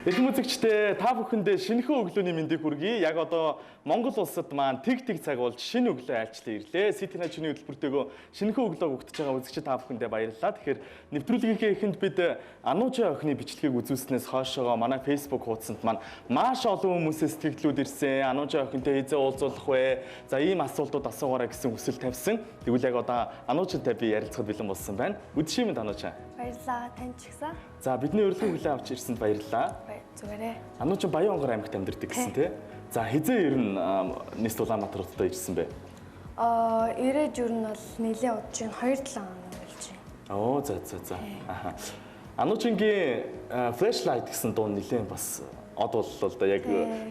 Эрхэм үзэгчдээ та бүхэндээ шинэхэн өглөөний мэндийг хүргэе. Яг одоо Монгол улсад маань тэг цаг болж шинэ өглөө айлчлан ирлээ. Сити начны хөтөлбөртэйгөө шинэхэн өглөө өгдөж байгаа үзэгчид та бүхэндээ баярлалаа. Тэгэхээр нэвтрүүлгийнхээ эхэнд бид Ануужа охины бичлэгийг үзүүлснээс хойшоо манай Facebook хуудсанд маань маш олон хүмүүсээс сэтгэлдлүүд ирсэн. Ануужа охинтой хизээ уулзуулах вэ? За ийм асуултууд асуугаарай гэсэн хүсэл тавьсан. Тэгвэл яг одоо Ануужатай би ярилцахад бэлэн болсон байна. Үдшимэнд Ануужа. Баярлалаа, тань ч гэсэн. За бидний урилгын хүлээн авч ирсэнд баярлалаа. Зүгээрээ. Анууч Баянгор аймагт амьдардаг гэсэн тий. За хизээ ер нь Нэст Улаанбаатар хотод ирсэн бэ? Ирээд ер нь бол нэлээд удаж чинь 2-7 хоног болж байна. Оо за. Аха. Ануучингийн flashlight гэсэн дуу нэлээд бас од боллоо да яг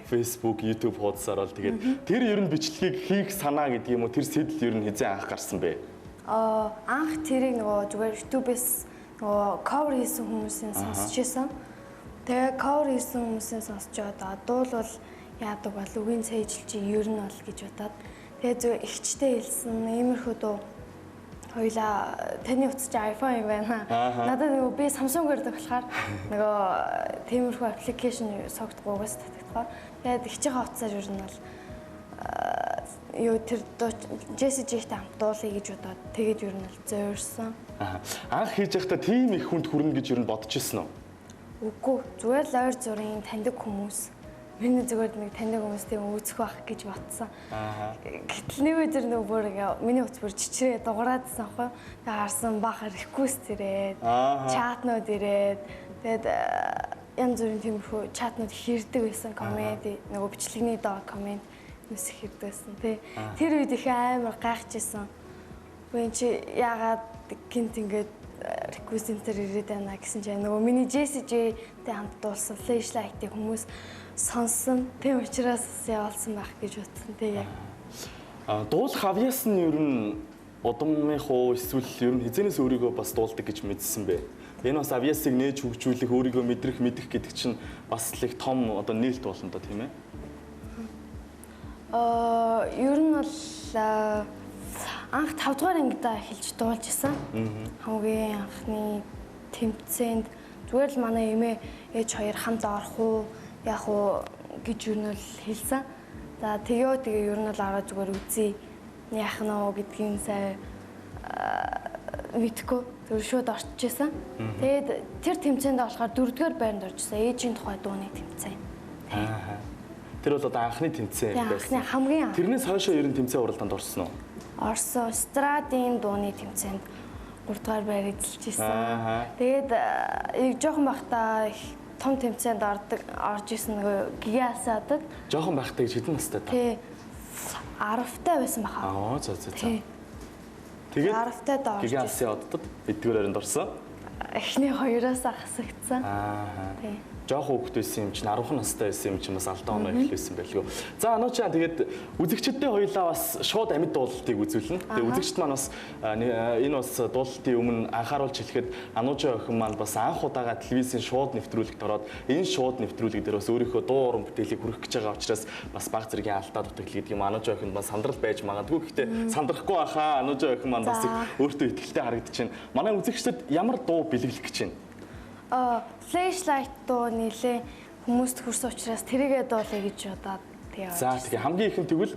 Facebook, YouTube хуудасаар бол тэгээд тэр ер нь бичлэгийг хийх санаа гэдэг юм уу тэр сэдэл ер нь хизээ анх гарсан бэ? Анх тэрийг нөгөө зүгээр YouTube-с нөгөө cover хийсэн хүмүүсийн сонсч байсан. Тэгээ cover хийсэн хүмүүсийн сонсч одоо дуул бол яадаг бол үгийн цайжилж ер нь бол гэж бодоод тэгээ зөв ихчтэй хэлсэн иймэрхүү дуу хоёлаа таны утас чи iPhone юм байна. Надад нөгөө би Samsung-ээр болохоор нөгөө тиймэрхүү аппликейшн согдгоогоос татагдгаа. Тэгээд ихчийнхээ утасаар ер нь бол юу тэр Jessie J-тэй хамт дуулъя гэж бодоод тэгээд ер нь бол зөөрсөн. Анх хийж байхдаа тийм их хүнд хүрнэ гэж ер нь бодож ирсэн үү? Үгүй зүгээр л ойр зургийн таньдаг хүмүүс. Миний зүгээр нэг таньдаг хүмүүстэй үүсэх байх гэж бодсон. Гэтэл нэг өдөр нөгөө бүр миний утас бүр чичрээ дугаараадсан аахгүй. Тэгээ харсан баха реквест ирээд, чатнууд ирээд тэгээд янз бүрийн тиймэрхүү чатнууд хэрдэг байсан коммент нөгөө бичлэгний доо коммент нүс хэрдэг байсан тий. Тэр үед их амар гайхажсэн. Үгүй чи яагаад гинт ингээд request center ирээд байна гэсэн чинь нөгөө миний Jessie J-тэй хамт дуулсан flashlight-ийг хүмүүс сонсон. Тийм учраас явуулсан байх гэж бодсон тий яг. Дуулах авьяас нь ер нь удамных уу эсвэл ер нь хизэнээс өөрийгөө бас дуулдаг гэж мэдсэн бэ? Энэ бас авьяасыг нээж хөгжүүлэх, өөрийгөө мэдэх гэдэг чинь бас л их том одоо нээлт болно доо тийм ээ? Ер нь бол анх 5 дугаар ангидаа эхэлж дуулж исэн. Хамгийн анхны тэмцээнд зүгээр л манай эмээ ээж хоёр хамт орох уу, яах уу гэж юу нь хэлсэн. За тэгээ ер нь бол араа зүгээр үзье. Яах нь уу гэдгийг сайн мэдгүй зөв шууд орчиж исэн. Тэгээд тэр тэмцээнд болохоор 4-р байранд орчихсон. Ээжийн тухай дууны тэмцээн. Тэр бол одоо анхны тэмцээн байсан. Анхны хамгийн анх. Тэрнээс хойшоо ер нь тэмцээн уралдаанд орсон уу? Орсон Страдын дууны тэмцээнд 3-р байр эзэлж исэн. Тэгээд жоохон байхдаа их том тэмцээнд орж исэн нөгөө гигасаадаг. Жоохон байхдаа гэж хэдэн настай та? Тий. 10-тай байсан баха. За. Тэгээд 10-тай доо. гигасаа оддод эдгээр өрөнд орсон. Эхний хоёроос хасагдсан. Тий. Жохон хүүхэд байсан юм чинь 10 настай байсан юм чинь бас алдаа оноо эхлэсэн байлгүй. За Анууча тэгээд үзэгчдтэй хоёлаа бас шууд амьд дуулалтыг үзүүлнэ. Тэгээд үзэгчд маань бас энэ бас дуулалтын өмнө анхааруулж хэлэхэд Анууча охин маань бас анх удаага телевизийн шууд нэвтрүүлэгт ороод энэ шууд нэвтрүүлэг дээр бас өөрийнхөө дуу уран бүтээлийг хүргэх гэж байгаа учраас бас баг зэргийн алдаа дутагдал гэдэг юм Анууча охинд бас сандрал байж магадгүй. Гэхдээ сандрахгүй байхаа Анууча охин маань бас өөртөө ихтэй харагдчихэв. Манай үзэгчдэд ямар дуу бэлэглэх гэж байна? Flashlight дуу нэлээ хүмүүст хүрсэн учраас тэрийгээ дуулъя гэж бодоод тэгээ. За тэгээ хамгийн ихэнд тэгвэл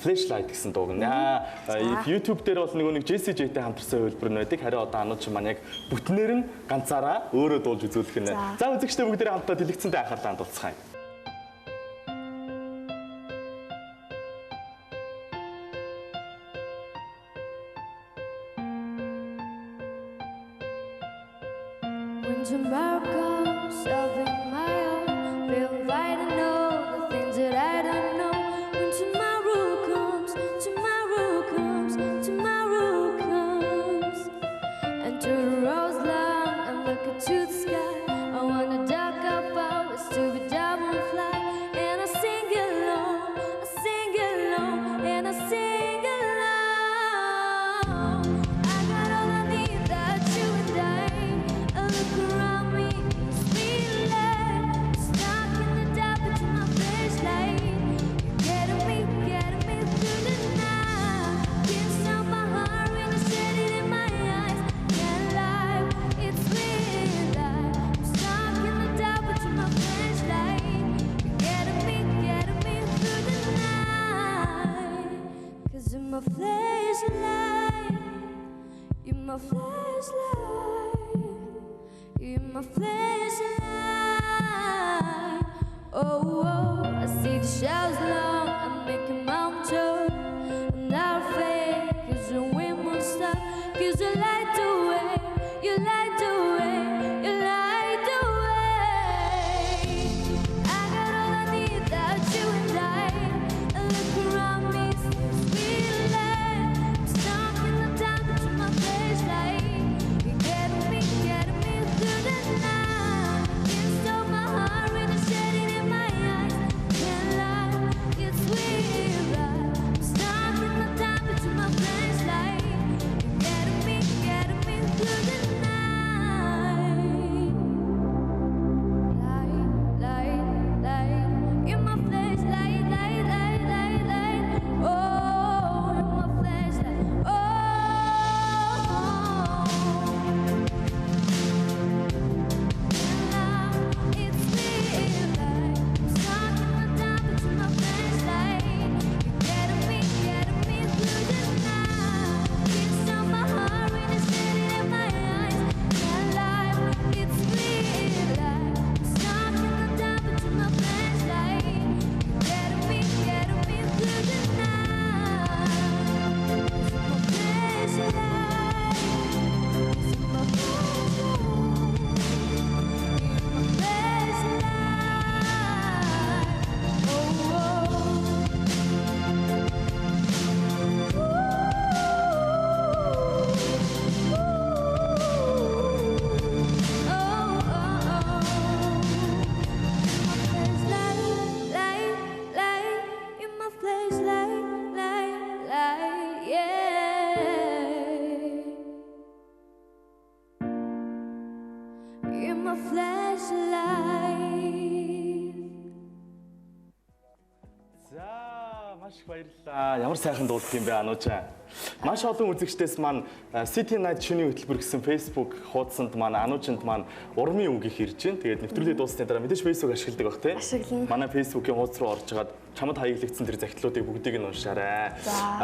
flashlight гэсэн дууг нэ. YouTube дээр бол нэг Jessie J-тэй хамтарсан хөлбөр нь байдаг. Харин одоо Анууч маань яг бүтнээр нь ганцаараа өөрөө дуулж үзүүлэх нь. За үзэгчдээ бүгдээрээ хамтдаа дэлгэцэнтэй анхаарлаа хандуулцгаая. When tomorrow comes, I'll be my own. Feel right to know the things that I don't know. When tomorrow comes, and to the rose lawn, I'm looking to the sky. I wanna duck up hours to be double Oh, I see the shadows long, I'm making mountain tour. I'm not afraid, cause the wind won't stop. Cause you light the way, you light the way, you light the way. I got all I need without you and I. And look around me, it's sweet light. I'm stuck in the dark, but you're my flashlight. You're getting me through the night. You stole my heart when I shed it in my eyes. Can't lie, it's sweet light. I'm stuck in the dark, but you're my flashlight. You're getting me through the night. Light, light, you're my flashlight, light, light, light, light. Oh, you're my flashlight. Oh. You're my flashlight. За маш их баярлалаа. Ямар сайхан дуулт юм бэ Ануучаа. Маш олон үзэгчдээс маань City Night шөнийн хөтөлбөр гэсэн Facebook хуудсанд маань Ануучинд маань урмын үг их ирж байна. Тэгээд нэвтрүүлэг дуусны дараа мэдээж Facebook ашигладаг бах тий. Ашиглана. Манай Facebook-ийн хуудас руу орж гаад чамд хаяглагдсан тэр захидлуудыг бүгдийг нь уншаарай.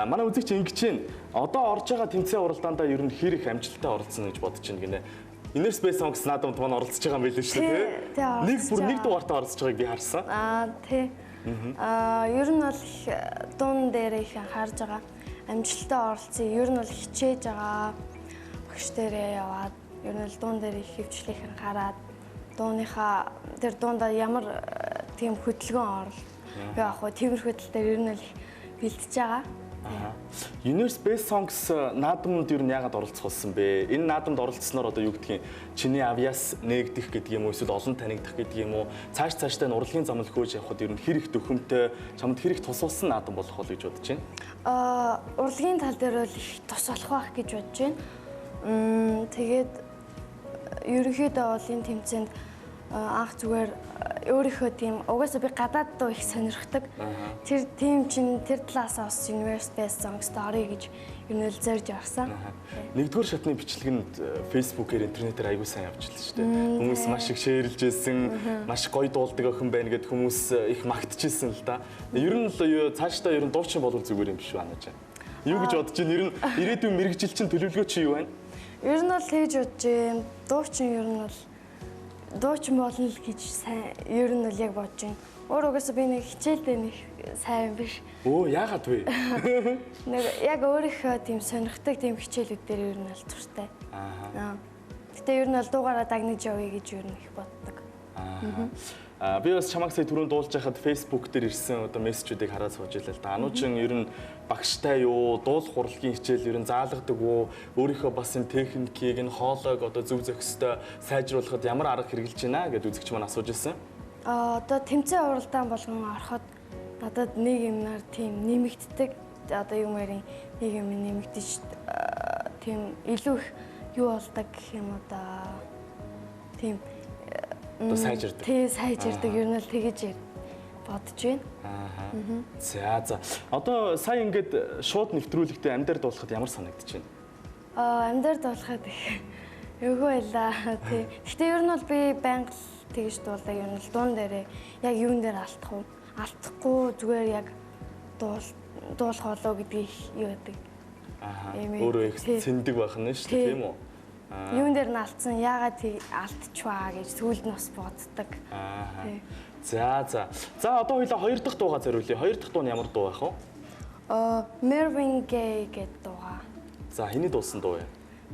Манай үзэгч ингэж байна. Одоо орж байгаа тэмцээн уралдаандаа ер нь хэр их амжилттай оролцсон гэж бодож байна гинэ. Inner Space Songs наадамд маань оролцож байгаа юм билээ шүү дээ тий. Нэг дугаартай оролцож байгааг би харсан. Тий. Ер нь бол дуун дээр их анхаарж байгаа. Амжилттай оролцсон. Ер нь бол хичээж байгаа. Багш дээрээ яваад ер нь бол дуун дээр их хөвчлөх анхаарад дууныхаа тэр дуундаа ямар тийм хөдөлгөөн орол яах вэ? Тиймэрхүү тал дээр ер нь бол бэлтэж байгаа. Inner Space Songs наадамд ер нь яагаад оролцох болсон бэ? Энэ наадамд оролцсноор одоо юу гэдгийг чиний авьяас нээгдэх гэдэг юм уу эсвэл олон танигдах гэдэг юм уу? Цааштай урлагийн замал хөөж явхад ер нь хэр их төхөмтэй чамд хэр их тусалсан наадам болох бол гэж бодож байна? Урлагийн тал дээр бол их тус болох байх гэж бодож байна. Тэгээд ерөнхийдөө бол энэ тэмцээнд анх зүгээр өөрийнхөө тийм угаасаа би гадаад дуу их сонирхдаг. Тэр тийм чинь тэр талаасаа бас Inner Space Songs орё гэж ер нь л зорж явсан. Нэгдүгээр шатны бичлэгэнд Facebook-ээр интернетээр аягүй сайн явж байлаа шүү дээ. Хүмүүс маш их шеэрлж байсан, маш гоё дуулдаг охин байна гэд хүмүүс их магтчихсэн л да. Ер нь л цаашдаа ер нь дуучин болов зүгээр юм биш үү Ануучаа? Юу гэж бодож байна? Ер нь ирээдүйн мэрэгжил чинь төлөвлөгөө чи юу байна? Ер нь бол хийж бодож байна. Дуучин ер нь бол дуучин болно л гэж сайн ер нь л яг бодож байна. Угаасаа би нэг хичээлдээ нэг сайн биш. Өө яагаад вэ? Нэг яг өөрийнхөө тийм сонирхдаг тийм хичээлүүд дээр ер нь л туртай. Гэтэ ер нь бол дуугаараа дагнаж явъя гэж ер нь их боддог. Би бас чамайг сая түрүүнд дуулж байхад Facebook дээр ирсэн одоо мессежүүдийг хараад сууж байлаа л да. Ануучин ер нь багштай юу, дуулах урлагийн хичээл ер нь заалгадаг уу? Өөрийнхөө бас энэ техникийг, энэ хоолойг одоо зөв зохистой сайжруулахад ямар арга хэрэгжилж байна гэдээ үзэгч маань асууж ирсэн. Одоо тэмцээн уралдаан болгон ороход надад нэг юмнаар тийм нэмэгддэг. Одоо юм ярин нэг юм нэмэгдэж тийм илүү их юу болдог гэх юм одоо тийм сайжирдаг. Тий, сайжирдаг ер нь л тэгэж бодож байна. За. Одоо сая ингээд шууд нэвтрүүлэгтээ амьдаар дуулахад ямар санагдаж байна? Амьдаар дуулахад эвгүй байлаа. Тий. Гэтэ ер нь бол би байнга тэгэж дуулдаг ер нь л дуун дээрээ яг юун дээр алдахгүй зүгээр яг дуулах болоо гэдгийг юу гэдэг. Өөрөө их цэндэг байх нь шүү дээ, тийм үү? Юун дээр нь алдсан, яагаад алдчихваа гэж сүүлд нь бас боддог. За. За одоо хоёлаа хоёр дахь дуугаа зориулъя. Хоёр дахь дуу нь ямар дуу байх вэ? Marvin Gaye гэдэг дуугаа. За хэний дуусан дуу вэ?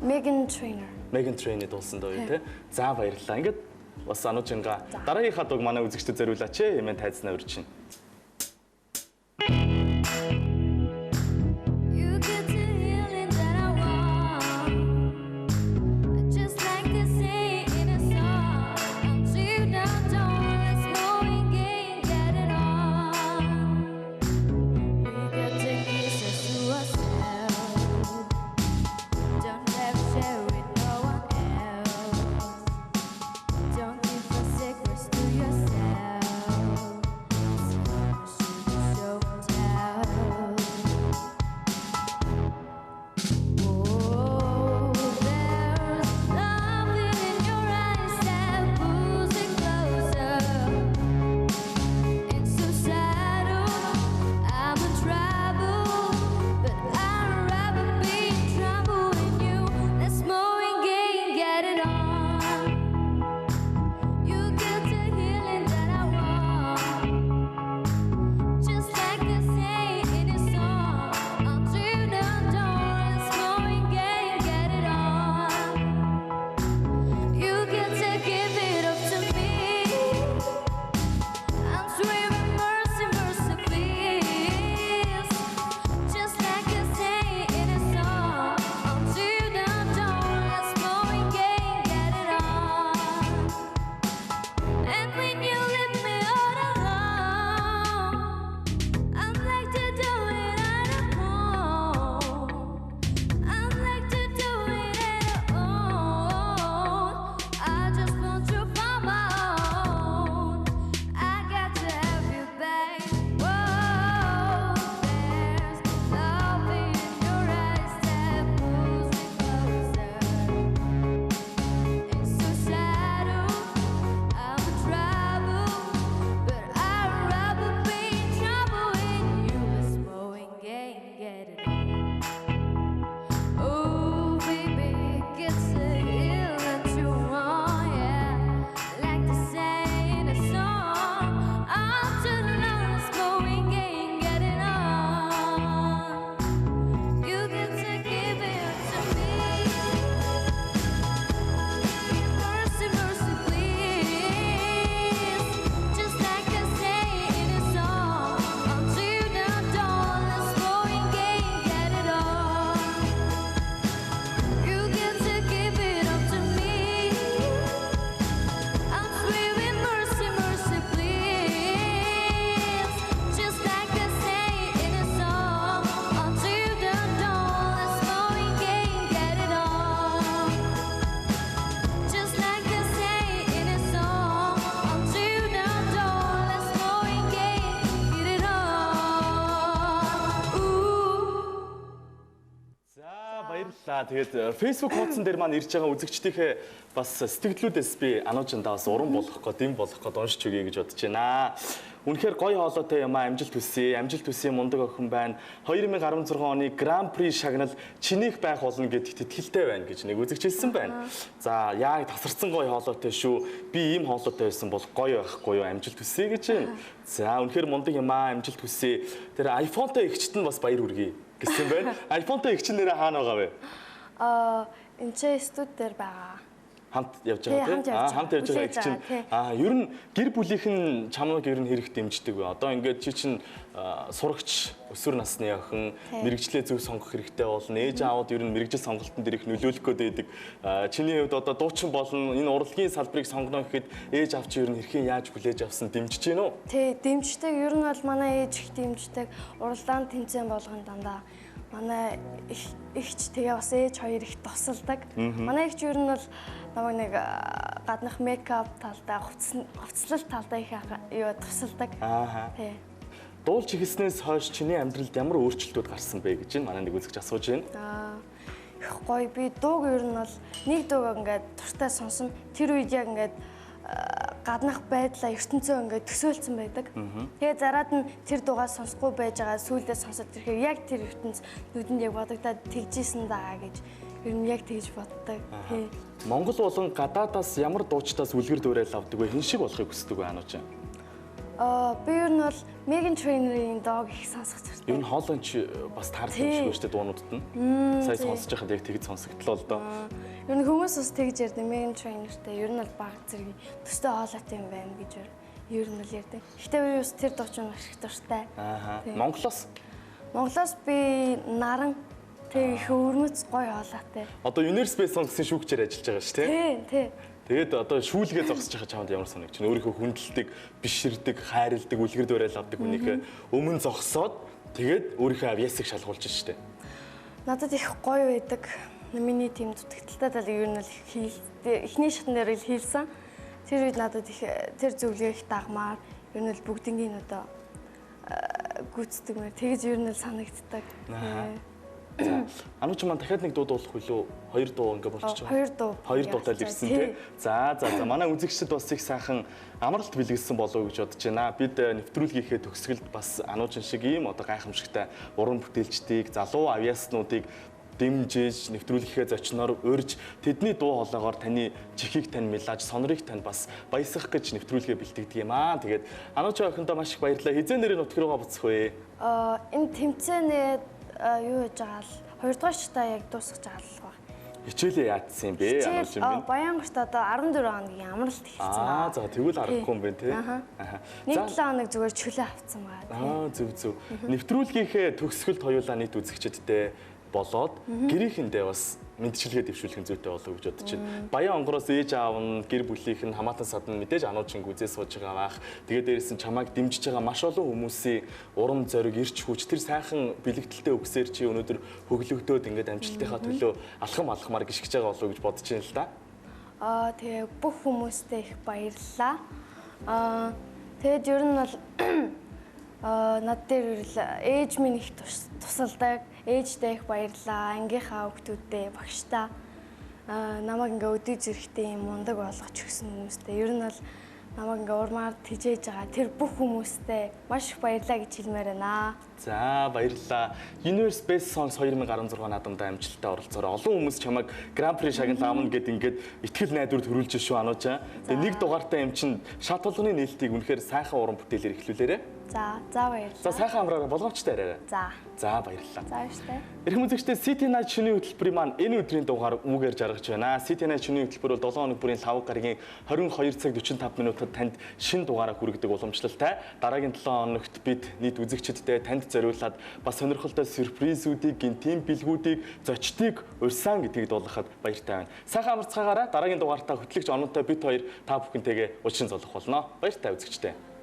Meghan Trainor. Meghan Trainor дуусан дуу тий. За баярлалаа. Ингээд бас Анужинга дараагийнхаа дууг манай үзэгчдэд зориулаач хэмээн тайзнаа урьж байна. Тэгээд Facebook хуудсан дээр маань ирж байгаа үзэгчдийнхээ бас сэтгэлдлүүдээс би Анужиндаа бас уран болгох гээд, дэм болгох гээд уншиж өгье гэж бодож байна. Үнэхээр гоё хоолойтой юм аа, амжилт хүсье. Амжилт хүсье, мундаг охин байна. 2016 оны Гран При шагнал чинийх байх болно гэдэгт итгэлтэй байна гэж нэг үзэгч хэлсэн байна. За, яг тасарсан гоё хоолойтой шүү. Би ийм хоолойтой байсан бол гоё байхгүй юу? Амжилт хүсье гэж байна. За, үнэхээр мундаг юм аа, амжилт хүсье. Тэр iPhone-тай ихчт нь бас баяр хүргэе гэсэн байна. iPhone-тай ихч нэрээ хаана байгаа вэ? Энэ ч студ дээр байгаа. Хамт явж байгаа тийм. Хамт явж байгаа их чинь ер нь гэр бүлийнхэн чамайг ер нь хэрэг дэмждэг вэ? Одоо ингээд чи чинь сурагч, өсвөр насны охин, мэрэгчлээ зөв сонгох хэрэгтэй болно. Ээж аауд ер нь мэрэгжил сонголтын дээр их нөлөөлөх гээд байдаг. Чиний хувьд одоо дуучин болон энэ урлагийн салбарыг сонгоно гэхэд ээж аав чи ер нь хэрхэн яаж хүлээж авсан дэмжиж гин үү? Тий, дэмждэг. Ер нь бол манай ээж их дэмждэг. Уралдаан тэмцээн болгон дандаа манай ихч тэгээ бас ээж хоёр их тусалдаг. Манай ихч ер нь бол нэг гаднах мейкап талдаа, хувцлал талдаа их юу тусалдаг. Тий. Дуулж ихснээс хойш чиний амьдралд ямар өөрчлөлтүүд гарсан бэ гэж манай нэг үзэгч асууж байна. Их гоё. Би дууг ер нь бол нэг дууг ингээд туртай сонсон. Тэр үед яг ингээд гаднах байдлаа ертөнцөө ингээд төсөөлсөн байдаг. Тэгээ зараад нь тэр дуугаа сонсохгүй байж байгаа сүүлдээ сонсоод ирэхээр яг тэр ертөнц нүдэнд яг бодогдоод тэгжсэн даа гэж Ер нь яг тэгж боддог. Тий. Монгол болон гадаадаас ямар дуучдаас үлгэр дуурайл авдаг вэ? Хэн шиг болохыг хүсдэг вэ Анууч? Би ер нь бол Megan Trainor-ийн Dog их сонсох зэрэг. Ер нь хоолойч бас таардаг юм шиг шүү дээ дуунуудад нь. Сая сонсож байхад яг тэгж сонсогдлоо л доо. Ер нь хүмүүс бас тэгж ярьдаг Megan Trainor-тэй. Ер нь бол баг зэрэг төстэй хоолойтой юм байна гэж ер нь л ярьдаг. Гэхдээ би бас тэр дуучин маш их дуртай. Монголоос би Наран тэг их өрмөц гоё хоолойтой. Одоо Universe Song гэсэн шүүгчээр ажиллаж байгаа шүү дээ. Тий. Тэгээд одоо шүүлгээ зогсож байгаа чамд ямар санагч чинь өөрийнхөө хүндэлдэг, биширдэг, хайрладаг, үлгэр дуурайл авдаг хүнийхээ өмнө зогсоод тэгээд өөрийнхөө авьяасыг шалгуулж штэ. Надад их гоё байдаг. Миний тийм дутагдaltaй тал ер нь л эхний шатн дээр л хийлсэн. Тэр үед надад их тэр зөвлөгөө их дагмаар ер нь л бүгднийг одоо гүйцэтгэмээр тэгж ер нь л санагддаг. Анууч маань дахиад нэг дуу дуулах хүлөө? 2 дуу ингээ болчихж байгаа. 2 дуутай л ирсэн тий. За манай үзэгчдэд бас их сайхан амралт бэлгэлсэн болов уу гэж бодож байна. Бид нэвтрүүлгийнхээ төгсгөлд бас Ануучин шиг ийм одоо гайхамшигтай уран бүтээлчдийг, залуу авьяаснуудыг дэмжиж, нэвтрүүлгийнхээ зочноор урьж, тэдний дуу хоолойгоор таны чихийг тань мэлаж, сонорыг тань бас баясгах гэж нэвтрүүлгээ бэлтгэдэг юм аа. Тэгээд Анууч охиндоо маш их баярлалаа. Хизээ нэрийн нутг руугаа буцах вэ? Энэ тэмцээнээ юу яаж байгаа л 2 дугаар шатаа яг дуусгаж байгаа л баг. Хичээлээ яатсан юм бэ? Анууч юм бэ? Баянгартаа одоо 14 хоногийн амралт хийсэн. За тэгвэл аргагүй юм байна тий. Нэг 7 хоног зүгээр чөлөө авцсан байгаа. Зөв. Нэвтрүүлгийнхээ төгсгөлд хоёулаа нийт үзэгчдэдтэй болоод гэрийнхэндээ бас мэдчилгээ дэвшүүлэх зүйтэй болов гэж бодож байна. Баян онгороос ээж аав нь гэр бүлийнх нь хамаатан садан мэдээж Ануучин гүзээ сууж байгаа баах. Тэгээд дээрээс нь чамайг дэмжиж байгаа маш олон хүмүүсийн урам зориг, эрч хүч тэр сайхан бэлэгдэлтэй үгсээр чи өнөөдөр хөглөгдөөд ингээд амжилтынхаа төлөө алхамаар гიშгэж байгаа болов гэж бодож байна л да. Тэгээ бүх хүмүүстээ их баярлалаа. Тэгээд ер нь бол над дээр ээж минь их тусалдаг. Ээжтэй их баярлалаа. Ангийнхаа хүүхдүүдтэй, багштай намайг ингээ өдөө зэрэгтэй юм мундаг болгож өгсөн хүмүүстэй. Ер нь бол намайг ингээ урмаар тижээж байгаа тэр бүх хүмүүстээ маш их баярлалаа гэж хэлмээр байна. За баярлалаа. Universe Best Songs 2016 наадамдаа амжилттай оролцоороо олон хүмүүс чамайг Grand Prix шагнал аавна гэд ингээд итгэл найдвар төрүүлж шүү Ануучаа. Тэгээ нэг дугаартай юм чин шат болгоны нээлтийг үнэхээр сайхан уран бүтээлээр эхлүүлээрэ. За баярлалаа. За сайхан амраараа болгоомжтой арай. За баярлалаа. За баярлалаа. Эрхэм үзэгчдээ City Night шөнийн хөтөлбөрийн маань энэ өдрийн дугаар үгээр жаргаж байна. City Night шөнийн хөтөлбөр бол 7 хоног бүрийн 5 гарагийн 22 цаг 45 минутад танд шинэ дугаараа хүргэдэг уламжлалтай. Дараагийн 7 хоногт бид нийт үзэгчдэдээ танд зориулаад бас сонирхолтой сюрпризүүдийг, гинтийн бэлгүүдийг, зочдыг урьсан гэдгийг дуулгахад баяртай байна. Сайхан амарцгаагаараа дараагийн дугаартаа хөтлөгч оноотой бид хоёр та бүхэнтэйгээ уушин золох болно. Баяртай үзэгчдээ.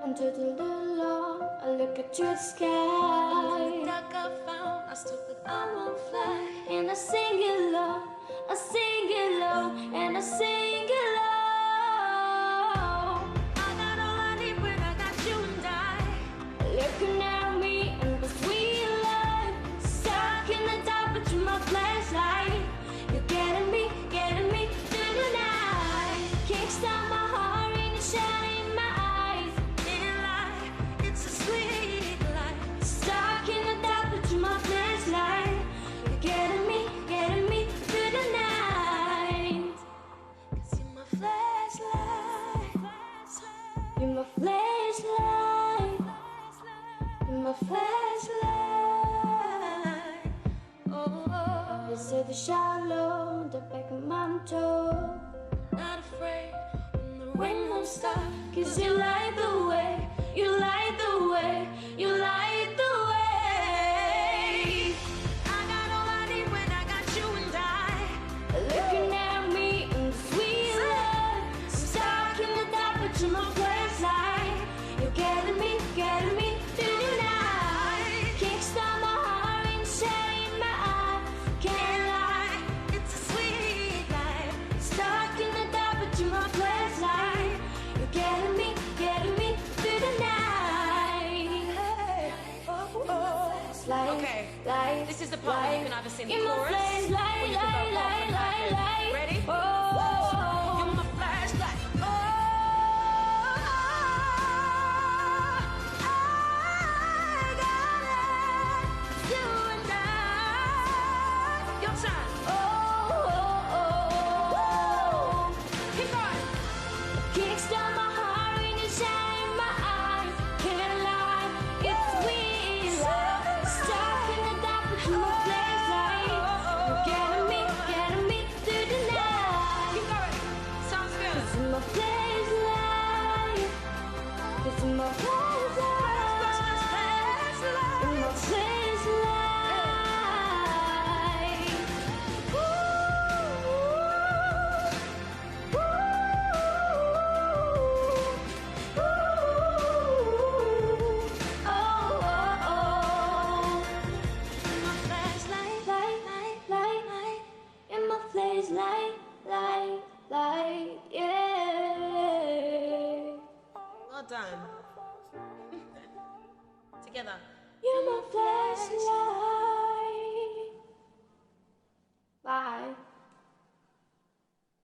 Under the law, I look at your sky. In the dark I found, I stood with I won't fly. And I sing it low, I sing it low, and I sing it low. I got all I need when I got you and I. Looking at me in the sweet light, stuck in the dark, but you're my flashlight. You're getting me through the night. Kickstart my heart and you shine in my eyes. It's a sweet light. Stuck in the dark, but you're my flashlight. You're getting me through the night. 'Cause you're my flashlight. You're my flashlight. You're my flashlight. Oh, you see the shallow, the back of my toe. Not afraid when the rain won't stop. 'Cause you light the way. You light the way, you light the way. I got all I need when I got you and I. Looking at me in the sweet light. I'm stuck in the dark, but you're my flashlight. You're getting me through the night. Kickstart my heart and shine my eyes. Can't lie, it's a sweet life. Stuck in the dark, but you're my flashlight. You're getting me through the night. part where you can either sing the in my chorus flashlight, or you can go off and back it. Ready? You're my flashlight. Your turn. Keep going. Kickstart my heart when you shine in my eyes. Can't lie, it's weird love. Stuck in the dark with my flashlight. Getting me through the night. Keep going. Sounds good. It's my flashlight. It's my flashlight. In my flashlight. Well done. Together. You're my flashlight.